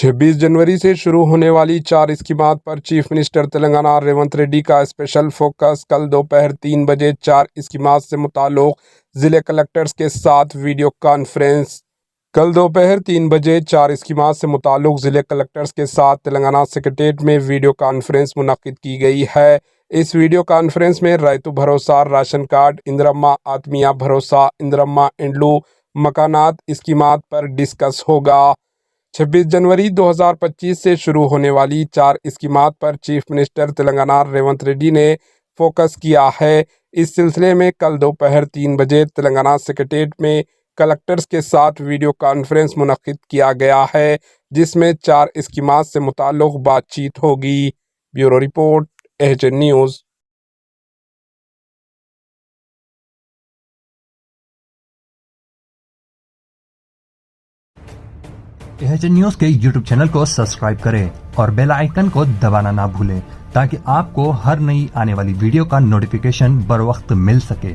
26 जनवरी से शुरू होने वाली 4 स्कीमात पर चीफ मिनिस्टर तेलंगाना रेवंत रेड्डी का स्पेशल फोकस। कल दोपहर 3 बजे 4 स्कीमात से मुताल्लिक जिले कलेक्टर्स के साथ वीडियो कॉन्फ्रेंस। कल दोपहर 3 बजे 4 स्कीमात से मुताल्लिक जिले कलेक्टर्स के साथ तेलंगाना सेक्रेटेरिएट में वीडियो कॉन्फ्रेंस मुनक्किद की गई है। इस वीडियो कॉन्फ्रेंस में रैतु भरोसा राशन कार्ड, इंदिरम्मा आत्मीय भरोसा, इंदिरम्मा इंड्लू मकानात स्कीमात पर डिस्कस होगा। 26 जनवरी 2025 से शुरू होने वाली 4 स्कीमात पर चीफ मिनिस्टर तेलंगाना रेवंत रेड्डी ने फोकस किया है। इस सिलसिले में कल दोपहर 3 बजे तेलंगाना सेक्रेटेरिएट में कलेक्टर्स के साथ वीडियो कॉन्फ्रेंस मुनक्किद किया गया है, जिसमें 4 स्कीमात से मुताल्लिक बातचीत होगी। Bureau report, HN news. HN news के यूट्यूब चैनल को सब्सक्राइब करें और बेल आइकन को दबाना ना भूलें ताकि आपको हर नई आने वाली वीडियो का नोटिफिकेशन बर वक्त मिल सके।